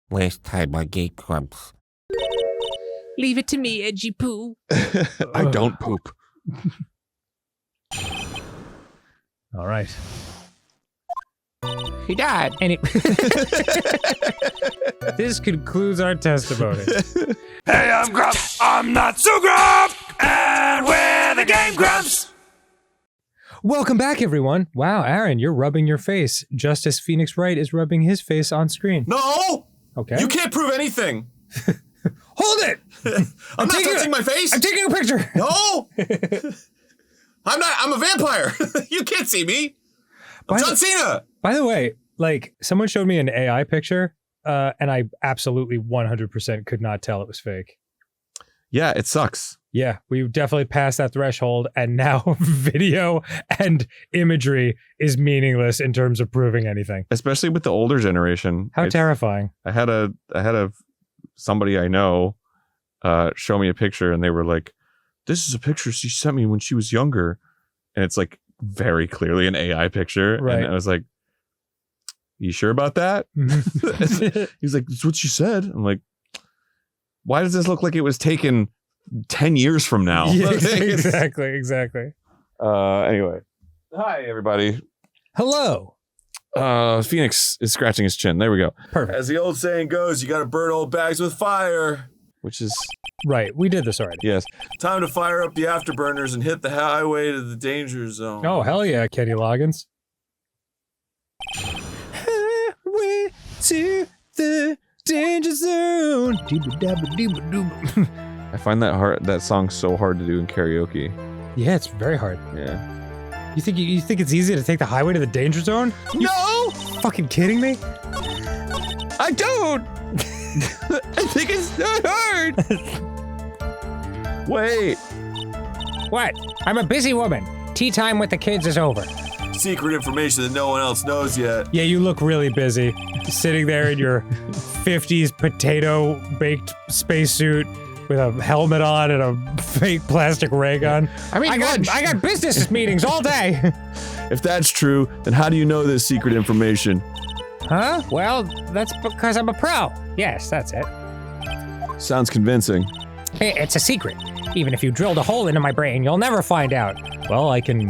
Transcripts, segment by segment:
waste time on GameGrumps. Leave it to me, Edgy Poo. I don't poop. All right. He died. This concludes our testimony. Hey, I'm Grumps. I'm not so Grump. And we're the GameGrumps. Welcome back, everyone. Wow, Aaron, you're rubbing your face just as Phoenix Wright is rubbing his face on screen. No! Okay. You can't prove anything. Hold it! I'm not touching my face. I'm taking a picture. No! I'm a vampire. You can't see me. I'm John Cena. By the way, like, someone showed me an AI picture, and I absolutely 100% could not tell it was fake. Yeah, it sucks. Yeah, we definitely passed that threshold, and now video and imagery is meaningless in terms of proving anything. Especially with the older generation. How terrifying. I had somebody I know show me a picture, and they were like, this is a picture she sent me when she was younger. And it's like very clearly an AI picture. Right. And I was like, you sure about that? He's like, that's what she said. I'm like, why does this look like it was taken 10 years from now? Yeah, exactly. Anyway. Hi, everybody. Hello. Phoenix is scratching his chin. There we go. Perfect. As the old saying goes, you got to burn old bags with fire. Which is... Right, we did this already. Yes. Time to fire up the afterburners and hit the highway to the danger zone. Oh, hell yeah, Kenny Loggins. Highway to the danger zone. I find that song so hard to do in karaoke. Yeah, it's very hard. Yeah. You think it's easy to take the highway to the danger zone? No! Fucking kidding me? I don't! I think it's not hard! Wait. What? I'm a busy woman. Tea time with the kids is over. Secret information that no one else knows yet. Yeah, you look really busy. Sitting there in your 50s potato-baked spacesuit with a helmet on and a fake plastic ray gun. I mean, I got business meetings all day. If that's true, then how do you know this secret information? Huh? Well, that's because I'm a pro. Yes, that's it. Sounds convincing. It's a secret. Even if you drilled a hole into my brain, you'll never find out. Well, I can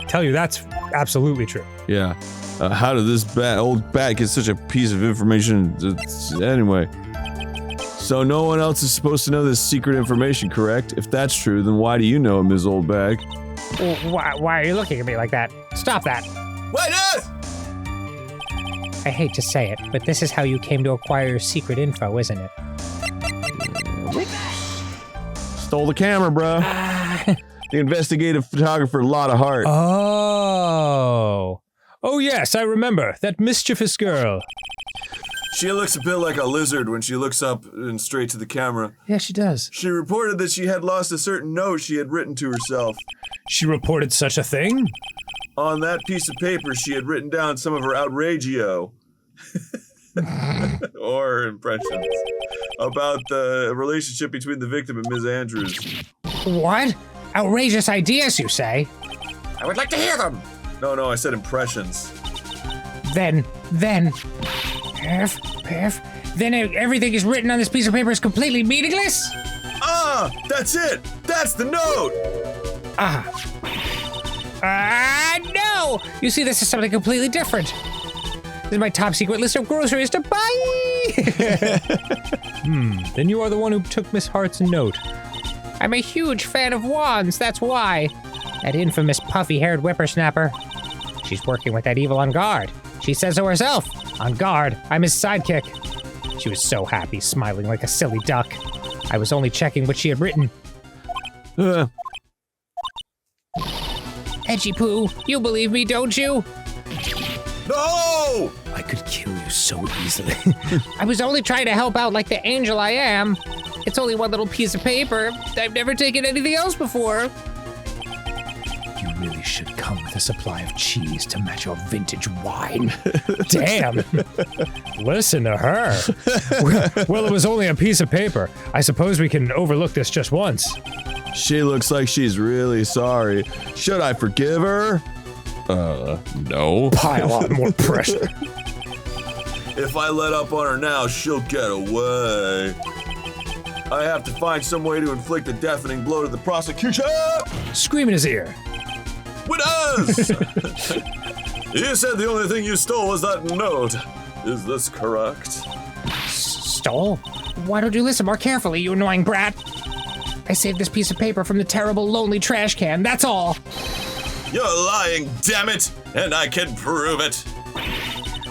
tell you that's absolutely true. Yeah. How did this old bat get such a piece of information? Anyway. So no one else is supposed to know this secret information, correct? If that's true, then why do you know it, Ms. Oldbag? Why are you looking at me like that? Stop that. Why not? I hate to say it, but this is how you came to acquire your secret info, isn't it? Stole the camera, bro. The investigative photographer, a lot of heart. Oh, yes, I remember. That mischievous girl. She looks a bit like a lizard when she looks up and straight to the camera. Yeah, she does. She reported that she had lost a certain note she had written to herself. She reported such a thing? On that piece of paper, she had written down some of her outragio. Or impressions. About the relationship between the victim and Ms. Andrews. What? Outrageous ideas, you say? I would like to hear them. No, I said impressions. Then, then everything is written on this piece of paper is completely meaningless? Ah, that's it! That's the note! No! You see, this is something completely different. This is my top secret list of groceries to buy! Then you are the one who took Miss Hart's note. I'm a huge fan of wands, that's why. That infamous puffy-haired whippersnapper. She's working with that evil on guard. She says so herself. On guard, I'm his sidekick. She was so happy, smiling like a silly duck. I was only checking what she had written. Edgy Poo, you believe me, don't you? No! I could kill you so easily. I was only trying to help out like the angel I am. It's only one little piece of paper. I've never taken anything else before. You really should come with a supply of cheese to match your vintage wine. Damn. Listen to her. Well, it was only a piece of paper. I suppose we can overlook this just once. She looks like she's really sorry. Should I forgive her? No. Pile on more pressure. If I let up on her now, she'll get away. I have to find some way to inflict a deafening blow to the prosecution! Scream in his ear. Winners! You said the only thing you stole was that note. Is this correct? Stole? Why don't you listen more carefully, you annoying brat? I saved this piece of paper from the terrible, lonely trash can, that's all. You're lying, damn it! And I can prove it!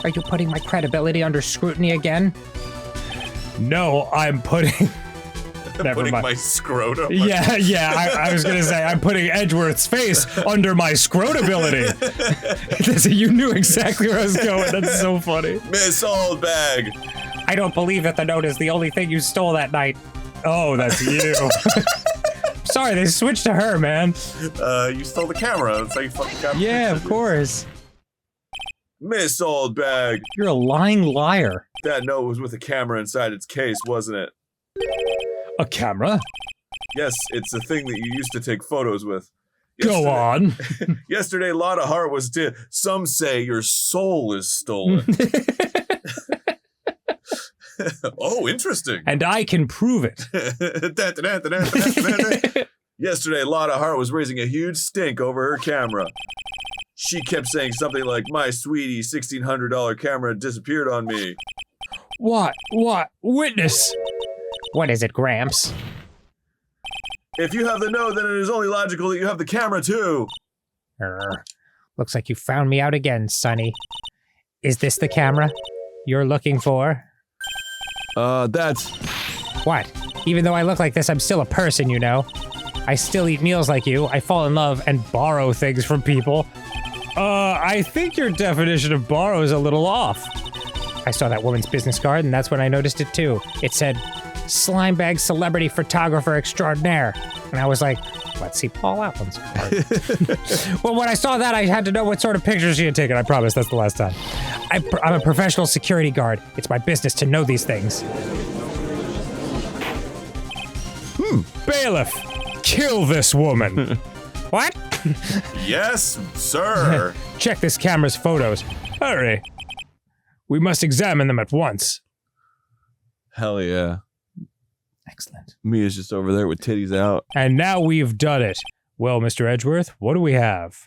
Are you putting my credibility under scrutiny again? No, I'm putting... Never Putting mind. my scrotum. Yeah, I was gonna say, I'm putting Edgeworth's face under my scrotability. You knew exactly where I was going, that's so funny. Miss Oldbag! I don't believe that the note is the only thing you stole that night. Oh, that's you. Sorry, they switched to her, man. You stole the camera. That's how you fucking got Yeah, of course. Miss Oldbag! You're a lying liar. That note was with a camera inside its case, wasn't it? A camera? Yes, it's a thing that you used to take photos with. Go on. Yesterday, Lotta Hart was dead. Some say your soul is stolen. Oh, interesting. And I can prove it. Yesterday, Lotta Hart was raising a huge stink over her camera. She kept saying something like, my sweetie, $1,600 camera disappeared on me. What? Witness! What is it, Grumps? If you have the note, then it is only logical that you have the camera too. Looks like you found me out again, Sonny. Is this the camera you're looking for? That's... What? Even though I look like this, I'm still a person, you know? I still eat meals like you, I fall in love and borrow things from people. I think your definition of borrow is a little off. I saw that woman's business card, and that's when I noticed it too. It said, Slimebag Celebrity Photographer Extraordinaire. And I was like, let's see Paul Allen's card. Well, when I saw that, I had to know what sort of pictures she had taken. I promise that's the last time. I'm a professional security guard. It's my business to know these things. Bailiff, kill this woman. What? Yes, sir. Check this camera's photos. Hurry. We must examine them at once. Hell yeah. Excellent. Mia's just over there with titties out. And now we've done it. Well, Mr. Edgeworth, what do we have?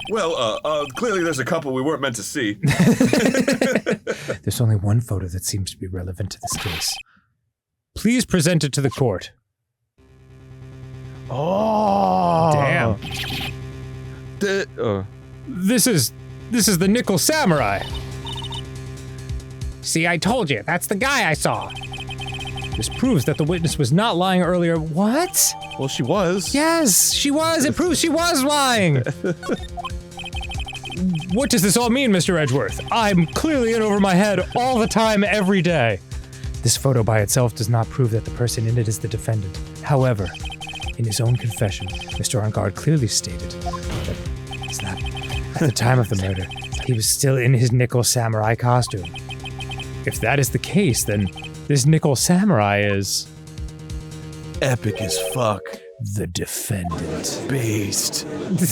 Well, clearly there's a couple we weren't meant to see. There's only one photo that seems to be relevant to this case. Please present it to the court. Oh! Damn. This is the Nickel Samurai. See, I told you, that's the guy I saw. This proves that the witness was not lying earlier. What? Well, she was. Yes, she was. It proves she was lying. What does this all mean, Mr. Edgeworth? I'm clearly in over my head all the time, every day. This photo by itself does not prove that the person in it is the defendant. However, in his own confession, Mr. Engard clearly stated that at the time of the murder, he was still in his Nickel Samurai costume. If that is the case, then this Nickel Samurai is... Epic as fuck. the defendant. Based,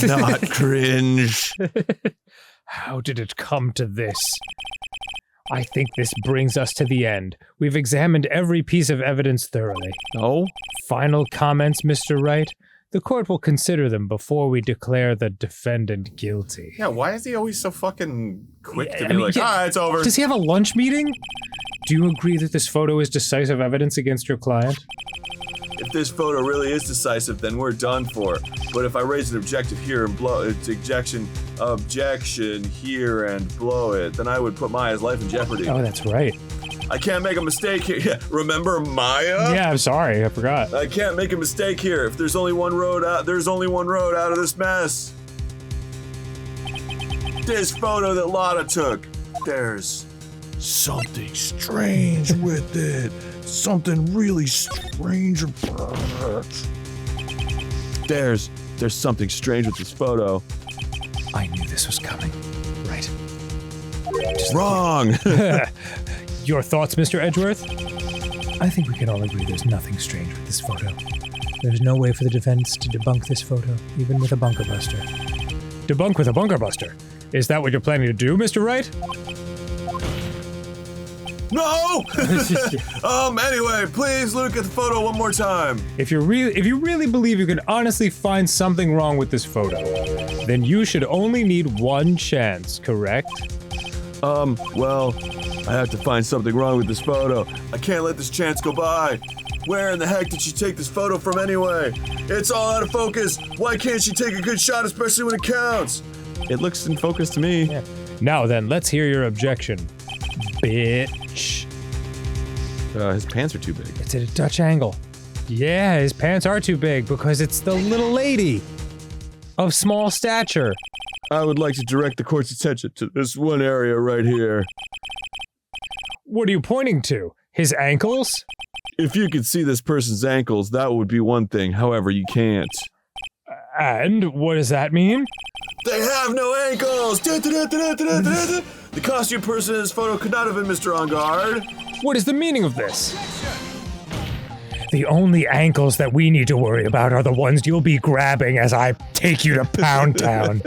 not cringe. How did it come to this? I think this brings us to the end. We've examined every piece of evidence thoroughly. Oh? Final comments, Mr. Wright? The court will consider them before we declare the defendant guilty. Yeah, why is he always so fucking quick to be like, it's over? Does he have a lunch meeting? Do you agree that this photo is decisive evidence against your client? If this photo really is decisive, then we're done for. But if I raise an objection here and blow it, objection here and blow it, then I would put Maya's life in jeopardy. Oh, that's right. I can't make a mistake here. Remember Maya? Yeah, I'm sorry, I forgot. I can't make a mistake here. If there's only one road out, there's only one road out of this mess. This photo that Lotta took, there's something strange with it. Something really strange about it. There's something strange with this photo. I knew this was coming. Right. Wrong! Your thoughts, Mr. Edgeworth? I think we can all agree there's nothing strange with this photo. There's no way for the defense to debunk this photo, even with a bunker buster. Debunk with a bunker buster? Is that what you're planning to do, Mr. Wright? No! Anyway, please look at the photo one more time. If you really believe you can honestly find something wrong with this photo, then you should only need one chance, correct? Well, I have to find something wrong with this photo. I can't let this chance go by. Where in the heck did she take this photo from anyway? It's all out of focus. Why can't she take a good shot, especially when it counts? It looks in focus to me. Yeah. Now then, let's hear your objection, bitch. His pants are too big. It's at a Dutch angle. Yeah, his pants are too big because it's the little lady of small stature. I would like to direct the court's attention to this one area right here. What are you pointing to? His ankles? If you could see this person's ankles, that would be one thing. However, you can't. And what does that mean? They have no ankles! The costume person in this photo could not have been Mr. On Guard. What is the meaning of this? The only ankles that we need to worry about are the ones you'll be grabbing as I take you to Pound Town.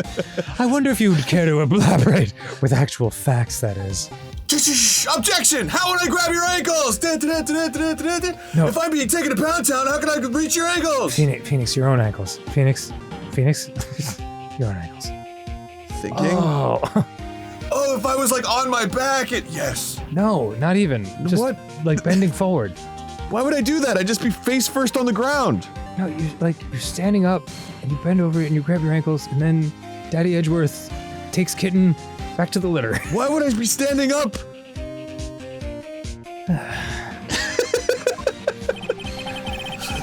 I wonder if you'd care to elaborate with actual facts, that is. Objection! How would I grab your ankles? No. If I'm being taken to Pound Town, how can I reach your ankles? Phoenix, your own ankles. Phoenix, your own ankles. Thinking? Oh, if I was like on my back, yes. No, not even. Just what? Like bending forward. Why would I do that? I'd just be face first on the ground. No, you're standing up and you bend over and you grab your ankles and then Daddy Edgeworth takes Kitten back to the litter. Why would I be standing up?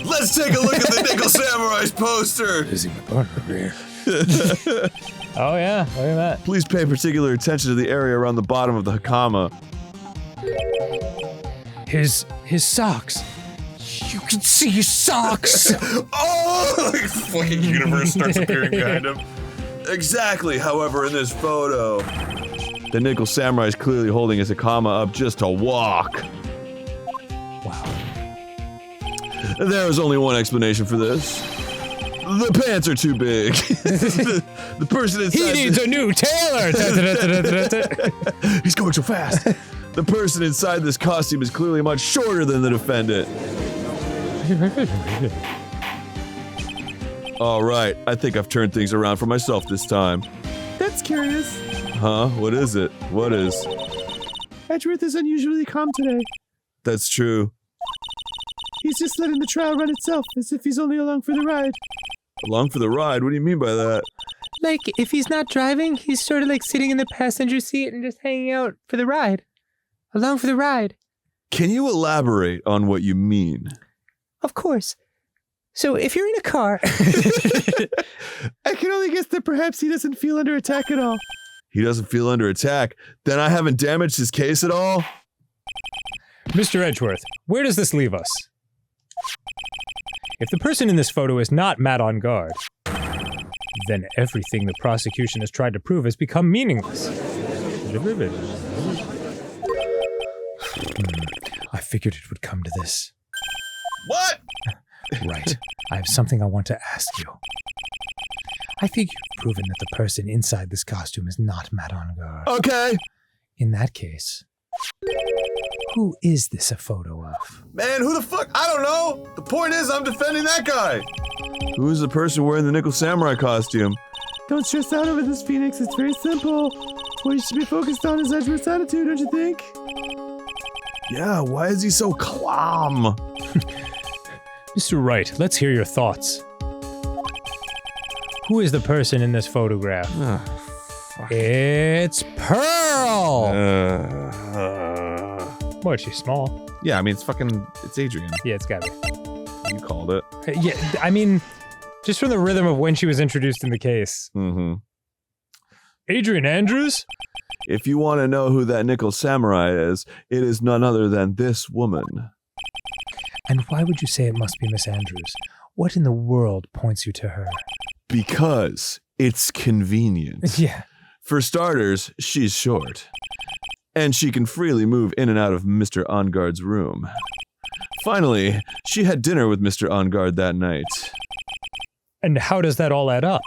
Let's take a look at the Nickel Samurai's poster. Losing my partner over here. Oh yeah, look at that. Please pay particular attention to the area around the bottom of the hakama. His socks. You can see his socks. Oh, like fucking universe starts appearing behind him. Exactly. However, in this photo, the Nickel Samurai is clearly holding his hakama up just to walk. Wow. There is only one explanation for this. The pants are too big. the person inside. He needs a new tailor. He's going so fast. The person inside this costume is clearly much shorter than the defendant. All right, I think I've turned things around for myself this time. That's curious. Huh? What is it? What is? Edgeworth is unusually calm today. That's true. He's just letting the trial run itself, as if he's only along for the ride. Along for the ride? What do you mean by that? Like, if he's not driving, he's sort of like sitting in the passenger seat and just hanging out for the ride. Along for the ride. Can you elaborate on what you mean? Of course. So, if you're in a car... I can only guess that perhaps he doesn't feel under attack at all. He doesn't feel under attack? Then I haven't damaged his case at all? Mr. Edgeworth, where does this leave us? If the person in this photo is not Matt on guard, then everything the prosecution has tried to prove has become meaningless. I figured it would come to this. What? Right. I have something I want to ask you. I think you've proven that the person inside this costume is not Matt on guard. Okay. In that case, who is this a photo of? Man, who the fuck? I don't know. The point is, I'm defending that guy. Who's the person wearing the Nickel Samurai costume? Don't stress out over this, Phoenix. It's very simple. What you should be focused on is Edgeworth's attitude, don't you think? Yeah, why is he so calm? Mr. Wright, let's hear your thoughts. Who is the person in this photograph? It's Pearl! What, she's small? Yeah, I mean, it's Adrian. Yeah, it's gotta be. You called it. Yeah, I mean, just from the rhythm of when she was introduced in the case. Mm-hmm. Adrian Andrews? If you want to know who that Nickel Samurai is, it is none other than this woman. And why would you say it must be Miss Andrews? What in the world points you to her? Because it's convenient. Yeah. For starters, she's short. And she can freely move in and out of Mr. On-Guard's room. Finally, she had dinner with Mr. On-Guard that night. And how does that all add up?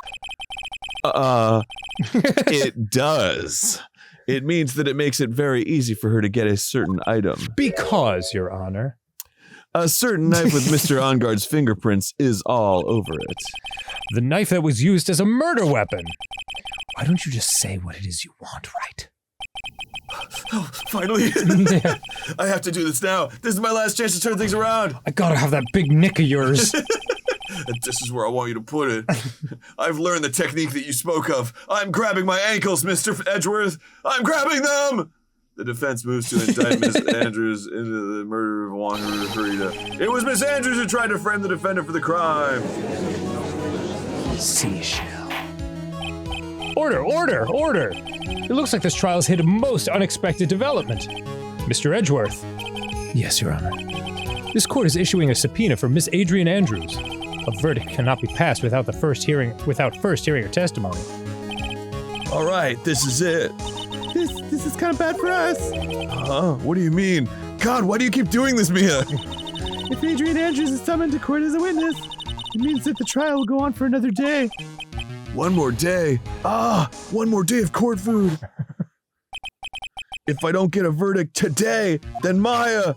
It does. It means that it makes it very easy for her to get a certain item. Because, Your Honor. A certain knife with Mr. Onguard's fingerprints is all over it. The knife that was used as a murder weapon. Why don't you just say what it is you want, right? Oh, finally. I have to do this now. This is my last chance to turn things around. I gotta have that big nick of yours. This is where I want you to put it. I've learned the technique that you spoke of. I'm grabbing my ankles, Mr. Edgeworth. I'm grabbing them! The defense moves to indict Miss Andrews into the murder of Wanderer Farida. It was Miss Andrews who tried to frame the defendant for the crime. Seashell. Order! It looks like this trial has hit a most unexpected development. Mr. Edgeworth. Yes, Your Honor. This court is issuing a subpoena for Miss Adrian Andrews. A verdict cannot be passed without first hearing her testimony. All right, this is it. This is kind of bad for us. Huh? What do you mean? God, why do you keep doing this, Mia? If Adrian Andrews is summoned to court as a witness, it means that the trial will go on for another day. One more day. One more day of court food. If I don't get a verdict today, then Maya.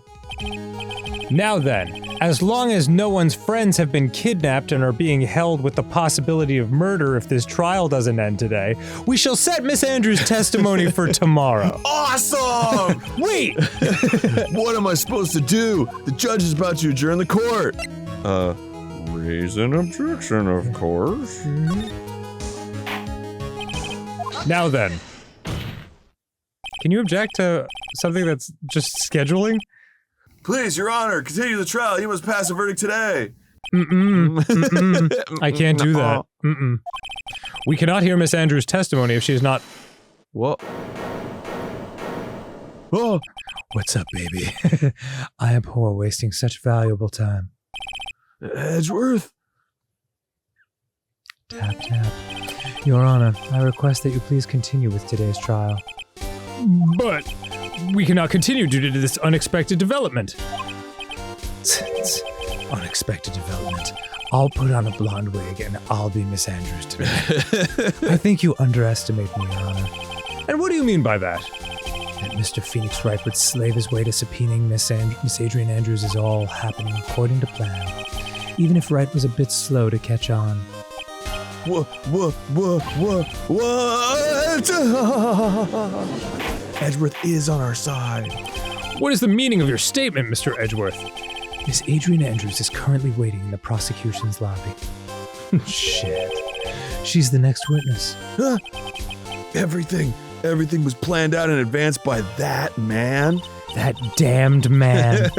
Now then, as long as no one's friends have been kidnapped and are being held with the possibility of murder if this trial doesn't end today, we shall set Miss Andrews' testimony for tomorrow. Awesome! Wait! What am I supposed to do? The judge is about to adjourn the court. Raise an objection, of course. Now then. Can you object to something that's just scheduling? Please, Your Honor, continue the trial. You must pass a verdict today. I can't do that. We cannot hear Miss Andrews' testimony if she is not... What? Oh! What's up, baby? I am poor wasting such valuable time. Edgeworth? Tap, tap. Your Honor, I request that you please continue with today's trial. But we cannot continue due to this unexpected development. Unexpected development. I'll put on a blonde wig and I'll be Miss Andrews today. I think you underestimate me, Your Honor. And what do you mean by that? That Mr. Phoenix Wright would slave his way to subpoenaing Miss Adrian Andrews is all happening according to plan. Even if Wright was a bit slow to catch on. What? Edgeworth is on our side. What is the meaning of your statement, Mr. Edgeworth? Miss Adrian Andrews is currently waiting in the prosecution's lobby. Shit. She's the next witness. Everything was planned out in advance by that man. That damned man.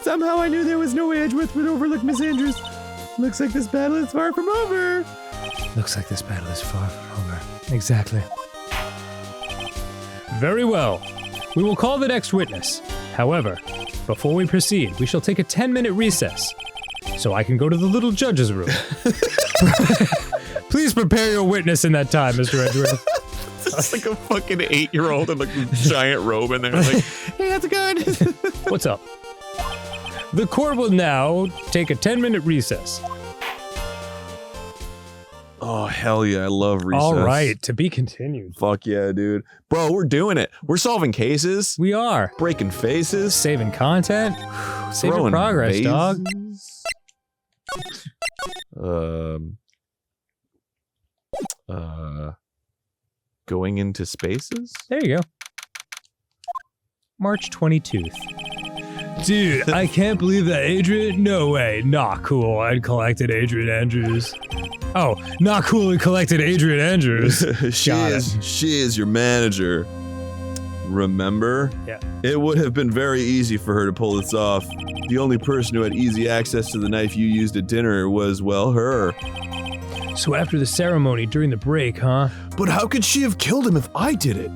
Somehow I knew there was no way Edgeworth would overlook Miss Andrews. Looks like this battle is far from over. Looks like this battle is far from over. Exactly. Very well. We will call the next witness. However, before we proceed, we shall take a 10-minute recess, so I can go to the little judge's room. Please prepare your witness in that time, Mr. Edgeworth. It's like a fucking 8-year-old in like a giant robe in there. Like, hey, how's it going? What's up? The court will now take a 10-minute recess. Oh, hell yeah, I love recess. All right, to be continued. Fuck yeah, dude. Bro, we're doing it. We're solving cases. We are. Breaking faces. Saving content. Saving Throwing progress, bases. dog. Going into spaces? There you go. March 22nd. Dude, I can't believe that Adrian... No way. Not cool. I'd collected Adrian Andrews. Oh, not cool and collected Adrian Andrews. She is your manager. Remember? Yeah. It would have been very easy for her to pull this off. The only person who had easy access to the knife you used at dinner was, well, her. So after the ceremony during the break, huh? But how could she have killed him if I did it?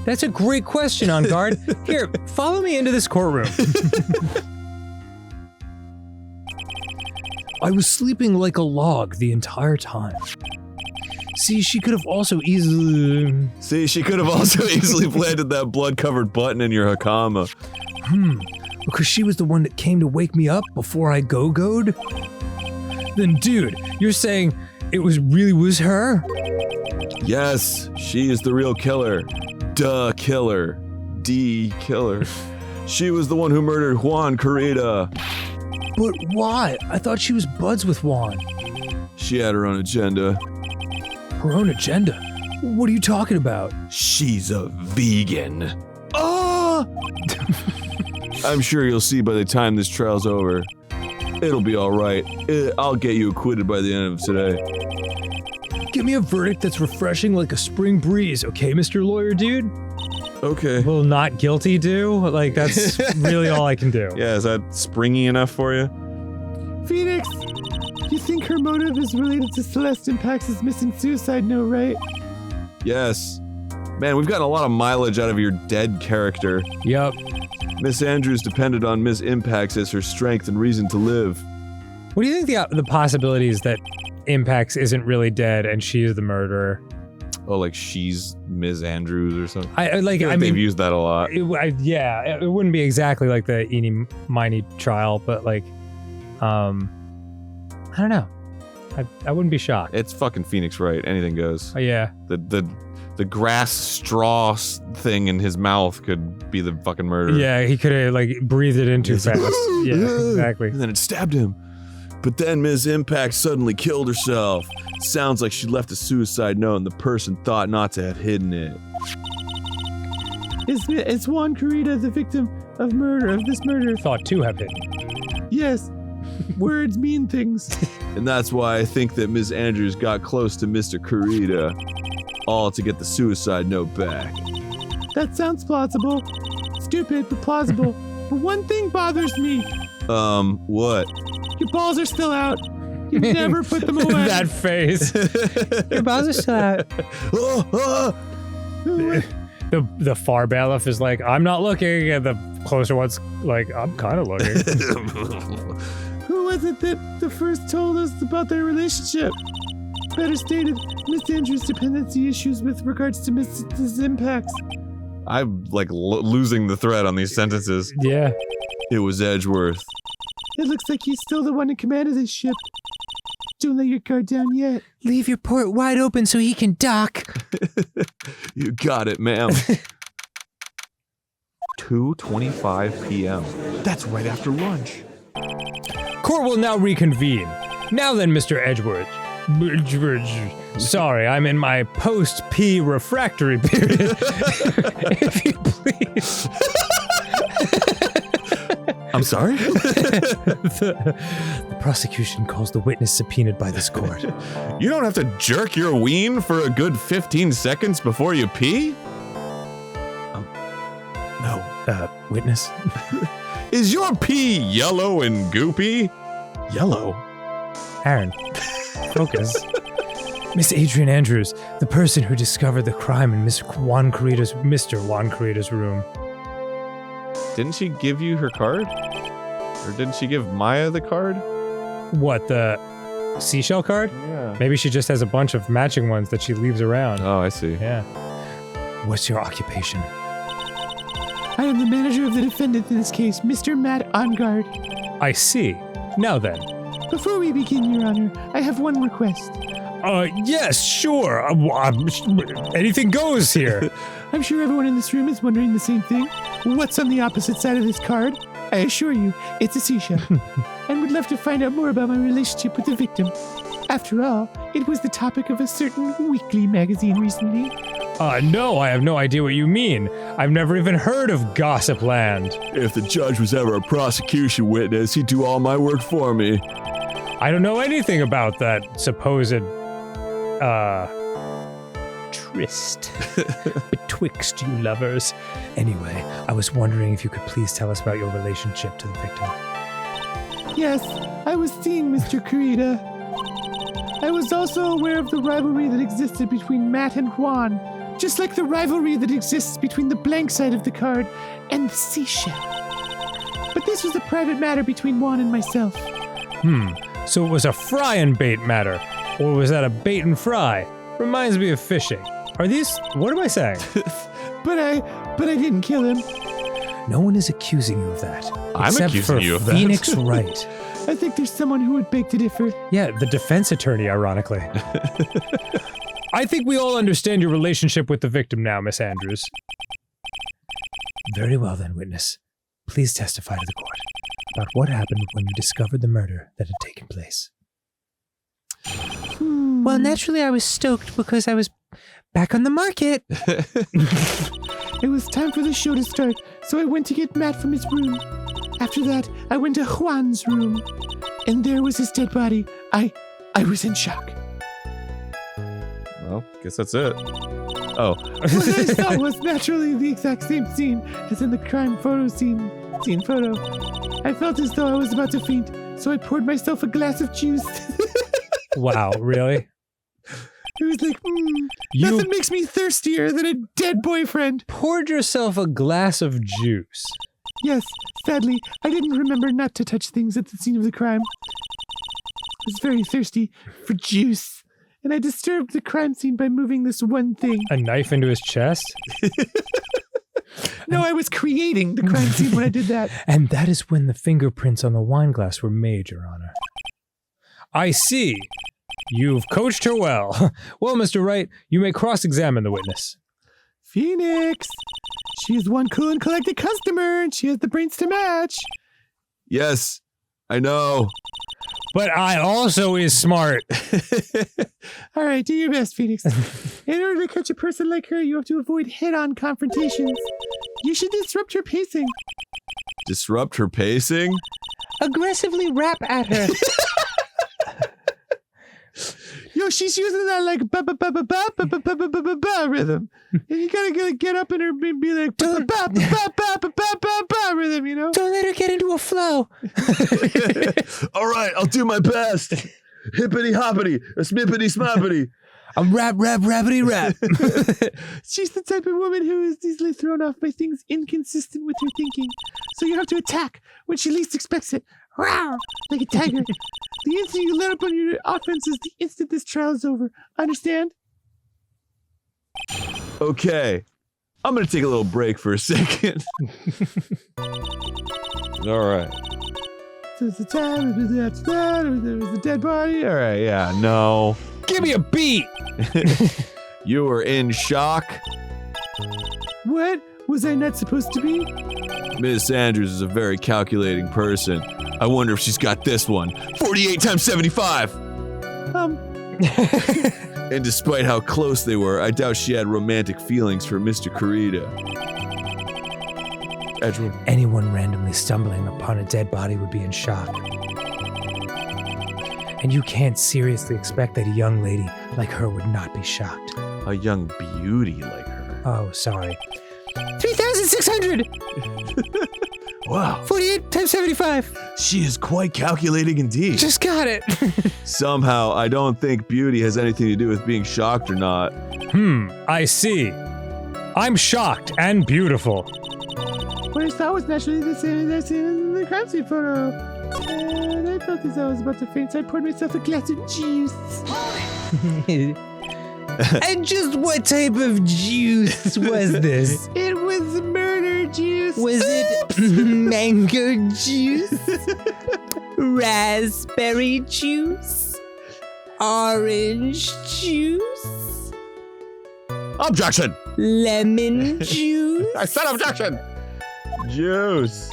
That's a great question, On Guard. Here, follow me into this courtroom. I was sleeping like a log the entire time. See, she could have also easily planted that blood-covered button in your hakama. Because she was the one that came to wake me up before I go-goed? Then, dude, you're saying it really was her? Yes, she is the real killer. Duh, killer. D, killer. She was the one who murdered Juan Corrida. But why? I thought she was buds with Juan. She had her own agenda. Her own agenda? What are you talking about? She's a vegan. Ah! I'm sure you'll see by the time this trial's over. It'll be alright. I'll get you acquitted by the end of today. Give me a verdict that's refreshing like a spring breeze, okay, Mr. Lawyer Dude? Okay. Will not guilty do? Like, that's really all I can do. Yeah, is that springy enough for you? Phoenix, you think her motive is related to Celeste and Pax's missing suicide note, right? Yes. Man, we've gotten a lot of mileage out of your dead character. Yup. Miss Andrews depended on Miss Impax as her strength and reason to live. What do you think the possibilities that Impax isn't really dead and she's the murderer? Oh, like she's Ms. Andrews or something? I mean, they've used that a lot. Yeah, it wouldn't be exactly like the Eenie Meiny trial, but like, I don't know. I wouldn't be shocked. It's fucking Phoenix Wright. Anything goes. Yeah. The grass straw thing in his mouth could be the fucking murderer. Yeah, he could have like breathed it in too fast. Yeah, exactly. And then it stabbed him. But then Ms. Impact suddenly killed herself. Sounds like she left a suicide note and the person thought not to have hidden it. Is Juan Corrida the victim of this murder? Thought to have hidden. Yes. Words mean things. And that's why I think that Ms. Andrews got close to Mr. Corrida. All to get the suicide note back. That sounds plausible. Stupid, but plausible. But one thing bothers me. What? Your balls are still out. You never put them away. That face. Your balls are still out. The far bailiff is like, I'm not looking, and the closer one's like, I'm kind of looking. Who was it that first told us about their relationship? Better stated, Miss Andrews' dependency issues with regards to Mrs. Impax. I'm like losing the thread on these sentences. Yeah. It was Edgeworth. It looks like he's still the one in command of this ship. Don't let your guard down yet. Leave your port wide open so he can dock. You got it, ma'am. 2:25 p.m. That's right after lunch. Court will now reconvene. Now then, Mr. Edgeworth. Sorry, I'm in my post-P refractory period. If you please. I'm sorry? The prosecution calls the witness subpoenaed by this court. You don't have to jerk your ween for a good 15 seconds before you pee? No. Witness? Is your pee yellow and goopy? Yellow? Aaron, focus. Miss Adrian Andrews, the person who discovered the crime in Mr. Juan Corrida's room. Didn't she give you her card? Or didn't she give Maya the card? What, the seashell card? Yeah. Maybe she just has a bunch of matching ones that she leaves around. Oh, I see. Yeah. What's your occupation? I am the manager of the defendant in this case, Mr. Matt Ongard. I see. Now then. Before we begin, Your Honor, I have one request. Yes, sure. Anything goes here. I'm sure everyone in this room is wondering the same thing. What's on the opposite side of this card? I assure you, it's a seashell. And would love to find out more about my relationship with the victim. After all, it was the topic of a certain weekly magazine recently. No, I have no idea what you mean. I've never even heard of Gossipland. If the judge was ever a prosecution witness, he'd do all my work for me. I don't know anything about that supposed, tryst betwixt you lovers. Anyway, I was wondering if you could please tell us about your relationship to the victim. Yes, I was seeing Mr. Corrida. I was also aware of the rivalry that existed between Matt and Juan, just like the rivalry that exists between the blank side of the card and the seashell. But this was a private matter between Juan and myself. So it was a fry and bait matter, or was that a bait and fry? Reminds me of fishing. Are these? What am I saying? But I didn't kill him. No one is accusing you of that. I'm except accusing for you of that. Phoenix Wright. I think there's someone who would beg to differ. Yeah, the defense attorney, ironically. I think we all understand your relationship with the victim now, Miss Andrews. Very well then, witness. Please testify to the court about what happened when you discovered the murder that had taken place. Well, naturally I was stoked because I was back on the market. It was time for the show to start, so I went to get Matt from his room. After that, I went to Juan's room, and there was his dead body. I was in shock. Well, guess that's it. Oh. What I saw was naturally the exact same scene as in the crime photo scene photo. I felt as though I was about to faint, so I poured myself a glass of juice. Wow, really? It was like, nothing makes me thirstier than a dead boyfriend. Poured yourself a glass of juice. Yes, sadly, I didn't remember not to touch things at the scene of the crime. I was very thirsty for juice, and I disturbed the crime scene by moving this one thing. A knife into his chest? No, I was creating the crime scene when I did that. And that is when the fingerprints on the wine glass were made, Your Honor. I see. You've coached her well. Well, Mr. Wright, you may cross-examine the witness. Phoenix! She is one cool and collected customer, and she has the brains to match. Yes, I know. But I also is smart. All right, do your best, Phoenix. In order to catch a person like her, you have to avoid head-on confrontations. You should disrupt her pacing. Disrupt her pacing? Aggressively rap at her. Yo, she's using that like ba-ba-ba-ba-ba-ba-ba-ba-ba-ba rhythm. And you gotta get up in her and be like ba-ba-ba-ba-ba-ba-ba-ba rhythm, you know? Don't let her get into a flow. All right, I'll do my best. Hippity hoppity, a smippity smoppity. I'm rabbity rap. She's the type of woman who is easily thrown off by things inconsistent with her thinking. So you have to attack when she least expects it. Rawr, like a tiger. The instant you let up on your offense is the instant this trial is over. Understand? Okay, I'm gonna take a little break for a second. All right. So it's the time, after that, there was the dead body. All right, yeah, no. Give me a beat. You were in shock? What? Was I not supposed to be? Miss Andrews is a very calculating person. I wonder if she's got this one. 48 times 75! And despite how close they were, I doubt she had romantic feelings for Mr. Kurita. Adrian. Anyone randomly stumbling upon a dead body would be in shock. And you can't seriously expect that a young lady like her would not be shocked. A young beauty like her. Oh, sorry. 3,600! Wow. 48 times 75. She is quite calculating indeed. Just got it. Somehow, I don't think beauty has anything to do with being shocked or not. I see. I'm shocked and beautiful. What I saw was naturally the same as I seen in the crime scene photo. And I felt as though I was about to faint, so I poured myself a glass of juice. And just what type of juice was this? It was murder juice. Was it mango juice? Raspberry juice? Orange juice? Objection! Lemon juice? I said objection! Juice.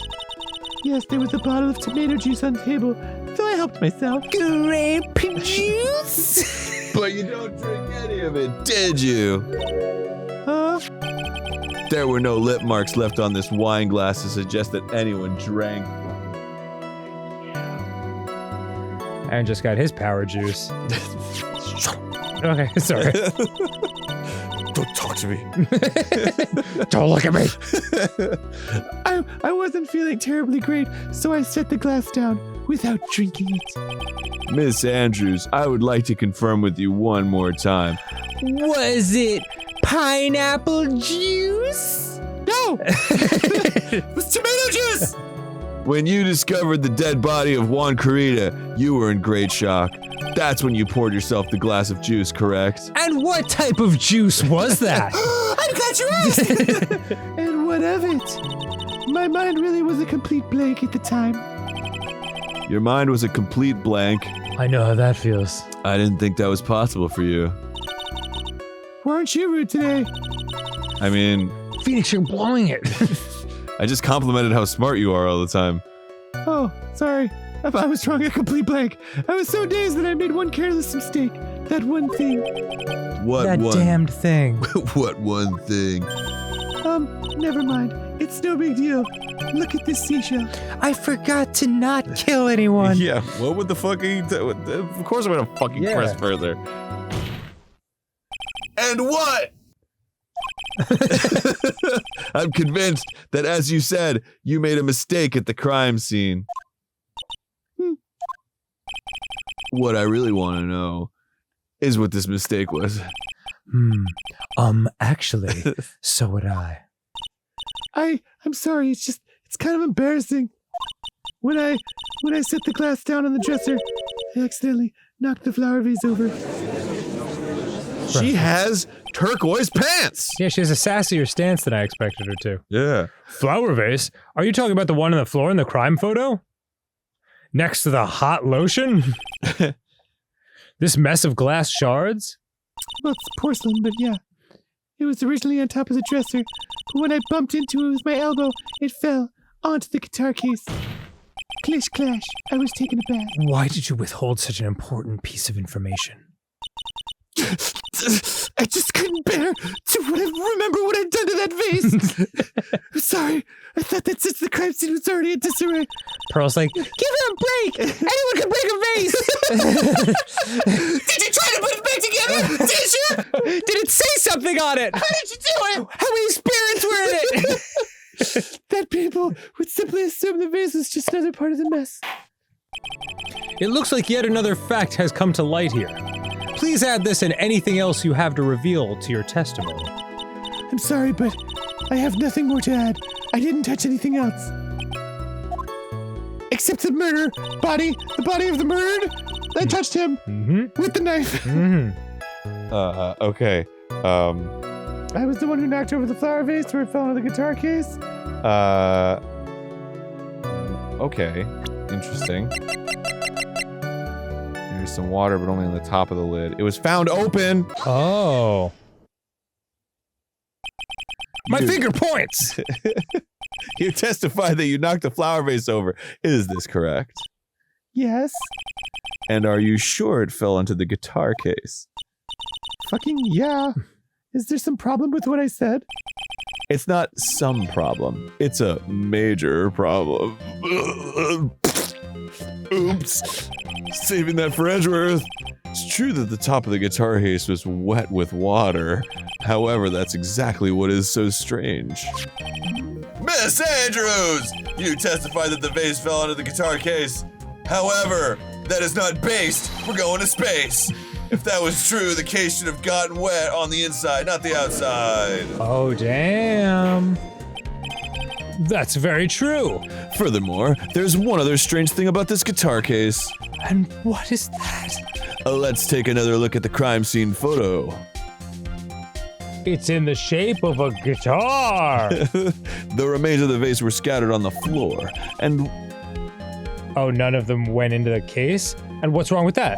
Yes, there was a bottle of tomato juice on the table, so I helped myself. Grape juice? But you don't drink any of it, did you? Huh? There were no lip marks left on this wine glass to suggest that anyone drank. Aaron just got his power juice. Okay, sorry. Don't talk to me. Don't look at me. I wasn't feeling terribly great, so I set the glass down without drinking it. Miss Andrews, I would like to confirm with you one more time. Was it pineapple juice? No! It was tomato juice! When you discovered the dead body of Juan Kurita, you were in great shock. That's when you poured yourself the glass of juice, correct? And what type of juice was that? I got your ass! And what of it? My mind really was a complete blank at the time. Your mind was a complete blank. I know how that feels. I didn't think that was possible for you. Why aren't you rude today? I mean, Phoenix, you're blowing it. I just complimented how smart you are all the time. Oh, sorry. I was drawing a complete blank. I was so dazed that I made one careless mistake. That one thing. What That one? damned thing. What one thing? Never mind. It's no big deal. Look at this seashell. I forgot to not kill anyone. Yeah, what would the fucking... Of course I'm gonna fucking press further. And what? I'm convinced that, as you said, you made a mistake at the crime scene. What I really want to know is what this mistake was. Actually, so would I. I'm sorry, it's kind of embarrassing. When I set the glass down on the dresser, I accidentally knocked the flower vase over. She has turquoise pants! Yeah, she has a sassier stance than I expected her to. Yeah. Flower vase? Are you talking about the one on the floor in the crime photo? Next to the hot lotion? This mess of glass shards? Well, it's porcelain, but yeah. It was originally on top of the dresser, but when I bumped into it with my elbow, it fell onto the guitar case. Clish clash, I was taken aback. Why did you withhold such an important piece of information? I just couldn't bear to remember what I'd done to that vase. I'm sorry. I thought that since the crime scene was already in disarray. Pearl's like, give him a break! Anyone can break a vase! Did you try to put it back together? Did you? Did it say something on it? How did you do it? How many spirits were in it? That people would simply assume the vase was just another part of the mess. It looks like yet another fact has come to light here. Please add this and anything else you have to reveal to your testimony. I'm sorry, but I have nothing more to add. I didn't touch anything else. Except the murder body, the body of the murdered. I touched him with the knife. Okay. I was the one who knocked over the flower vase where it fell into the guitar case. Okay. Interesting. There's some water, but only on the top of the lid. It was found open! Oh. My Dude. finger points! You testified that you knocked the flower vase over. Is this correct? Yes. And are you sure it fell into the guitar case? Fucking yeah. Is there some problem with what I said? It's not some problem. It's a major problem. Oops. Saving that for Edgeworth. It's true that the top of the guitar case was wet with water. However, that's exactly what is so strange. Miss Andrews! You testified that the vase fell into the guitar case. However, that is not based. We're going to space. If that was true, the case should have gotten wet on the inside, not the outside. Oh, damn. That's very true. Furthermore, there's one other strange thing about this guitar case. And what is that? Let's take another look at the crime scene photo. It's in the shape of a guitar. The remains of the vase were scattered on the floor, and Oh, none of them went into the case? And what's wrong with that?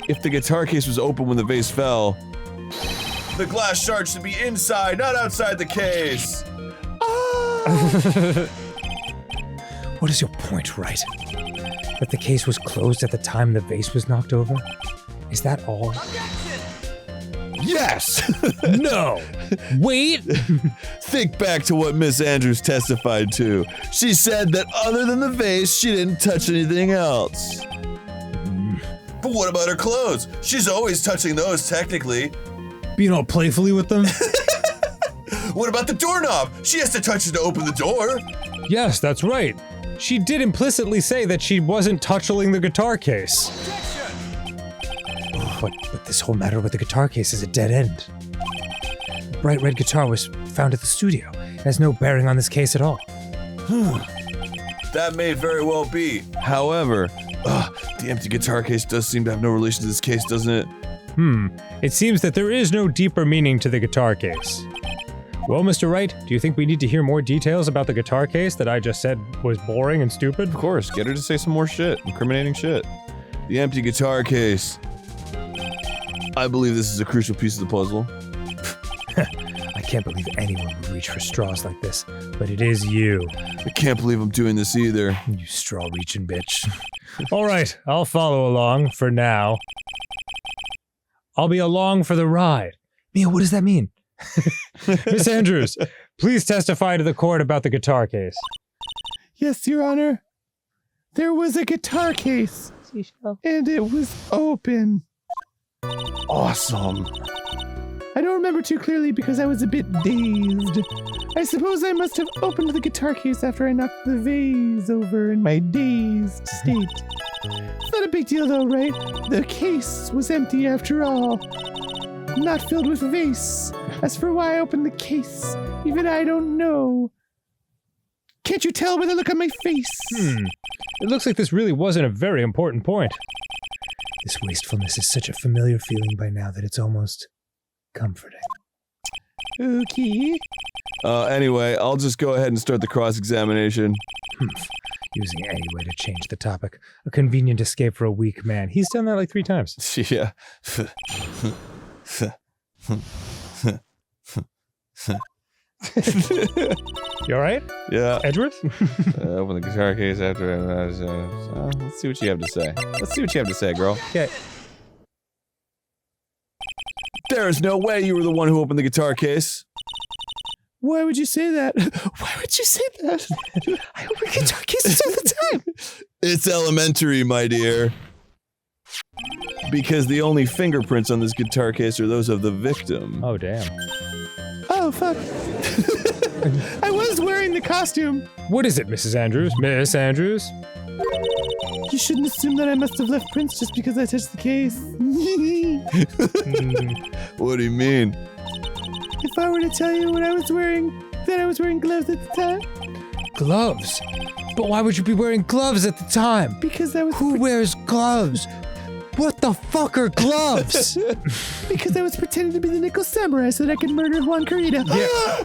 if the guitar case was open when the vase fell, the glass shard should be inside, not outside the case. What is your point, right? That the case was closed at the time the vase was knocked over? Is that all? Yes! No! Wait! Think back to what Miss Andrews testified to. She said that other than the vase, she didn't touch anything else. But what about her clothes? She's always touching those, technically. Being all playfully with them? What about the doorknob? She has to touch it to open the door. Yes, that's right. She did implicitly say that she wasn't touching the guitar case. But this whole matter with the guitar case is a dead end. The bright red guitar was found at the studio. It has no bearing on this case at all. That may very well be. However, the empty guitar case does seem to have no relation to this case, doesn't it? It seems that there is no deeper meaning to the guitar case. Well, Mr. Wright, do you think we need to hear more details about the guitar case that I just said was boring and stupid? Of course, get her to say some more shit, incriminating shit. The empty guitar case. I believe this is a crucial piece of the puzzle. can't believe anyone would reach for straws like this, but it is you. I can't believe I'm doing this either. You straw-reaching bitch. All right, I'll follow along for now. I'll be along for the ride. Mia, what does that mean? Miss Andrews, please testify to the court about the guitar case. Yes, Your Honor. There was a guitar case, and it was open. Awesome. I don't remember too clearly because I was a bit dazed. I suppose I must have opened the guitar case after I knocked the vase over in my dazed state. It's not a big deal though, right? The case was empty after all. Not filled with vase. As for why I opened the case, even I don't know. Can't you tell by the look on my face? It looks like this really wasn't a very important point. This wastefulness is such a familiar feeling by now that it's almost comforting. Okay. Anyway, I'll just go ahead and start the cross-examination. Using any way to change the topic. A convenient escape for a weak man. He's done that like 3 times. Yeah. You alright, Yeah. Edward? Open the guitar case after. Let's see what you have to say. Let's see what you have to say, girl. Okay. There is no way you were the one who opened the guitar case. Why would you say that? Why would you say that? I open guitar cases all the time. It's elementary, my dear. Because the only fingerprints on this guitar case are those of the victim. Oh, damn. Oh, fuck. I was wearing the costume. What is it, Mrs. Andrews? Miss Andrews? You shouldn't assume that I must have left prints just because I touched the case. What do you mean? If I were to tell you what I was wearing, that I was wearing gloves at the time. Gloves? But why would you be wearing gloves at the time? Because I was Who wears gloves? What the fuck are gloves? because I was pretending to be the Nickel Samurai so that I could murder Juan Carita.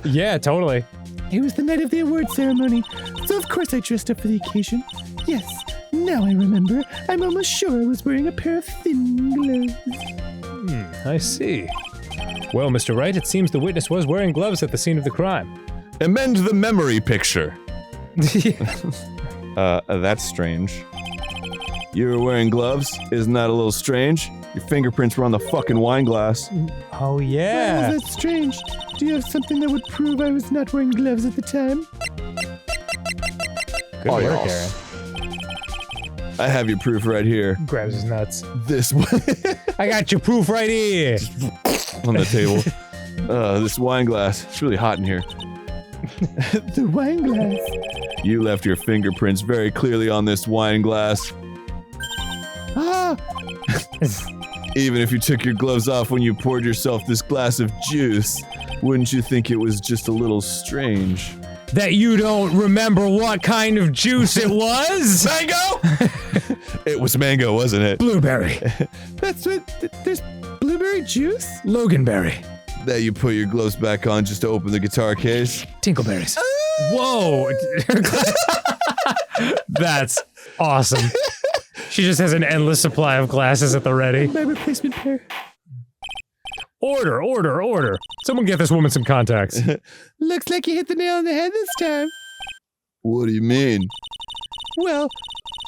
Yeah, totally. It was the night of the award ceremony, so of course I dressed up for the occasion. Yes, now I remember. I'm almost sure I was wearing a pair of thin gloves. I see. Well, Mr. Wright, it seems the witness was wearing gloves at the scene of the crime. Amend the memory picture. That's strange. You were wearing gloves? Isn't that a little strange? Your fingerprints were on the fucking wine glass. Oh, Why yeah. is that strange? Do you have something that would prove I was not wearing gloves at the time? Good work, yes. Aaron. I have your proof right here. Grabs his nuts. This one I got your proof right here. on the table. This wine glass. It's really hot in here. The wine glass. You left your fingerprints very clearly on this wine glass. Ah! Even if you took your gloves off when you poured yourself this glass of juice, wouldn't you think it was just a little strange? That you don't remember what kind of juice it was? Mango? It was mango, wasn't it? Blueberry. That's what. There's blueberry juice? Loganberry. That you put your gloves back on just to open the guitar case? Tinkleberries. Whoa. That's awesome. She just has an endless supply of glasses at the ready. My replacement pair. Order, order, order. Someone get this woman some contacts. Looks like you hit the nail on the head this time. What do you mean? Well,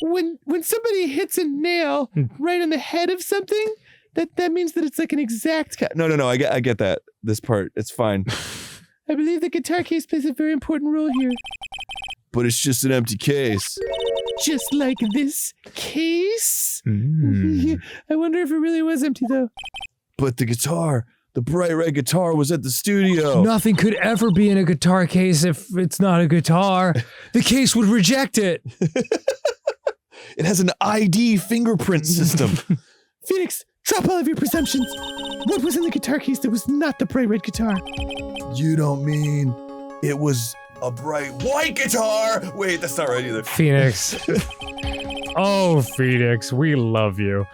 when somebody hits a nail right on the head of something, that means that it's like an exact. No, I get that. This part, it's fine. I believe the guitar case plays a very important role here. But it's just an empty case. Just like this case. Mm. I wonder if it really was empty though. But the guitar, the bright red guitar was at the studio. Nothing could ever be in a guitar case if it's not a guitar. The case would reject it. It has an ID fingerprint system. Phoenix, drop all of your presumptions. What was in the guitar case that was not the bright red guitar? You don't mean it was a bright white guitar? Wait, that's not right either. Phoenix. Oh, Phoenix, we love you.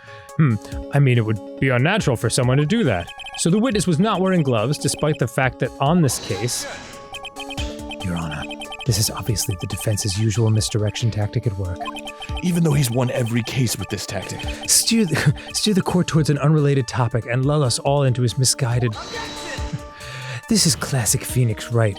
I mean, it would be unnatural for someone to do that. So the witness was not wearing gloves, despite the fact that on this case... Your Honor, this is obviously the defense's usual misdirection tactic at work. Even though he's won every case with this tactic. Steer the court towards an unrelated topic and lull us all into his misguided... This is classic Phoenix Wright.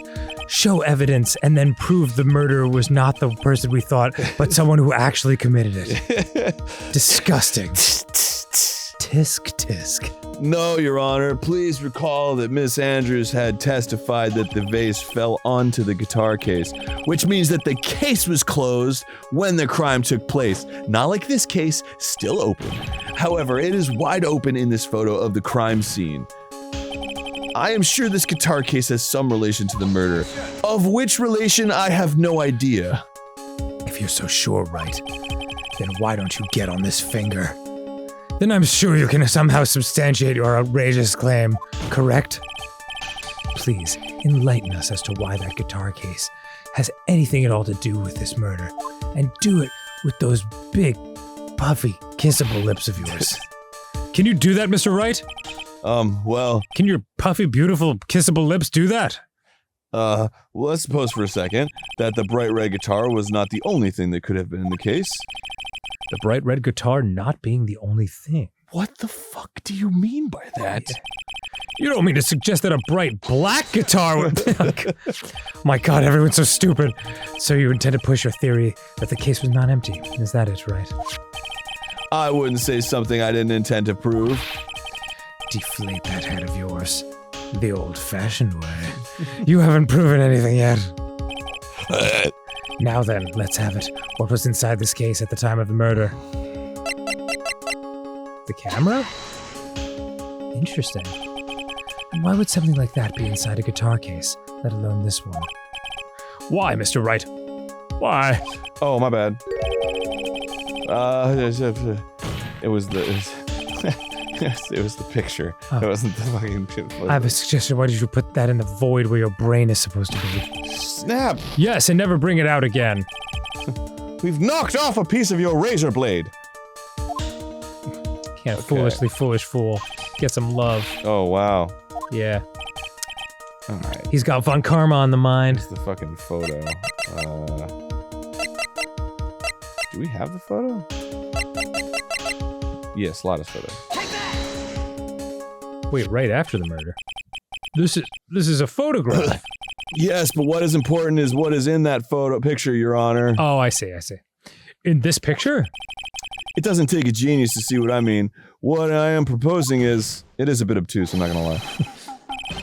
Show evidence and then prove the murderer was not the person we thought, but someone who actually committed it. Disgusting. Tisk, tisk. No, Your Honor. Please recall that Miss Andrews had testified that the vase fell onto the guitar case, which means that the case was closed when the crime took place. Not like this case, still open. However, it is wide open in this photo of the crime scene. I am sure this guitar case has some relation to the murder. Of which relation, I have no idea. If you're so sure, Wright, then why don't you get on this finger? Then I'm sure you can somehow substantiate your outrageous claim, correct? Please, enlighten us as to why that guitar case has anything at all to do with this murder, and do it with those big, puffy, kissable lips of yours. Can you do that, Mr. Wright? Well... Can your puffy, beautiful, kissable lips do that? Well, let's suppose for a second that the bright red guitar was not the only thing that could have been in the case. The bright red guitar not being the only thing. What the fuck do you mean by that? You don't mean to suggest that a bright black guitar would... My god, everyone's so stupid. So you intend to push your theory that the case was not empty. Is that it, right? I wouldn't say something I didn't intend to prove. Deflate that head of yours. The old-fashioned way. You haven't proven anything yet. Now then, let's have it. What was inside this case at the time of the murder? The camera? Interesting. And why would something like that be inside a guitar case, let alone this one? Why, Mr. Wright? Why? Oh, my bad. It was the picture. Oh. It wasn't the fucking shit. I have a suggestion. Why did you put that in the void where your brain is supposed to be? Snap! Yes, and never bring it out again. We've knocked off a piece of your razor blade. Can't foolishly foolish fool. Get some love. Oh, wow. Yeah. Alright. He's got Von Karma on the mind. It's the fucking photo. Do we have the photo? Yes, Lotta's photo. Wait, right after the murder. This is a photograph. Yes, but what is important is what is in that picture, Your Honor. Oh, I see. In this picture? It doesn't take a genius to see what I mean. What I am proposing is... It is a bit obtuse, I'm not gonna lie.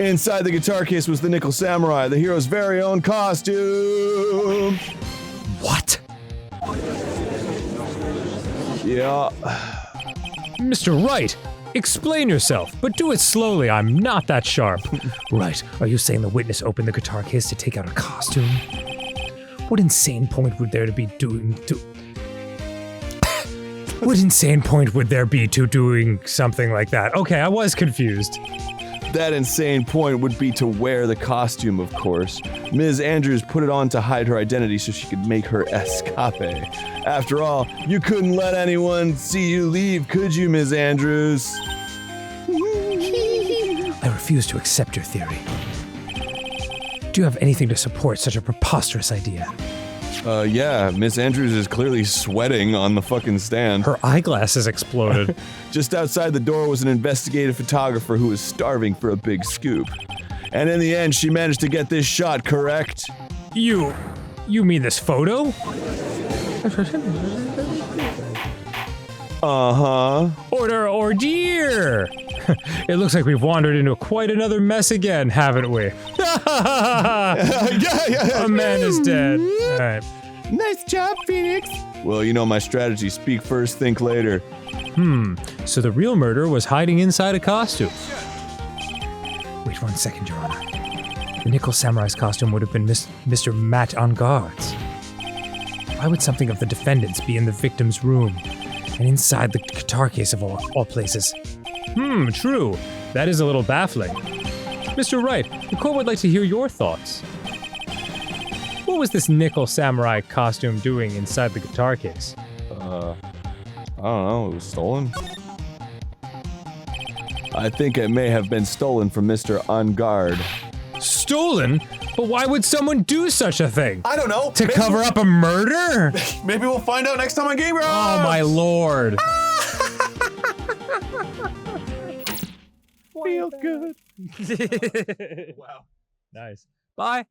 Inside the guitar case was the Nickel Samurai, the hero's very own costume! What? Yeah... Mr. Wright, explain yourself, but do it slowly. I'm not that sharp. Right. Are you saying the witness opened the guitar case to take out a costume? What insane point would there be doing something like that? Okay, I was confused. That insane point would be to wear the costume, of course. Ms. Andrews put it on to hide her identity so she could make her escape. After all, you couldn't let anyone see you leave, could you, Ms. Andrews? I refuse to accept your theory. Do you have anything to support such a preposterous idea? Yeah, Miss Andrews is clearly sweating on the fucking stand. Her eyeglasses exploded. Just outside the door was an investigative photographer who was starving for a big scoop. And in the end, she managed to get this shot correct. You mean this photo? Uh-huh. Order or dear! It looks like we've wandered into quite another mess again, haven't we? Yeah. A man is dead. Alright. Nice job, Phoenix. Well, you know my strategy. Speak first, think later. So the real murderer was hiding inside a costume. Wait 1 second, Your Honor. The Nickel Samurai's costume would have been Mr. Matt on guards. Why would something of the defendant's be in the victim's room and inside the guitar case of all places? True. That is a little baffling. Mr. Wright, the court would like to hear your thoughts. What was this Nickel Samurai costume doing inside the guitar case? I don't know, it was stolen? I think it may have been stolen from Mr. On Guard. Stolen? But why would someone do such a thing? I don't know! To cover up a murder? Maybe we'll find out next time on GameGrumps! Oh my lord. feel good. Wow. Nice. Bye.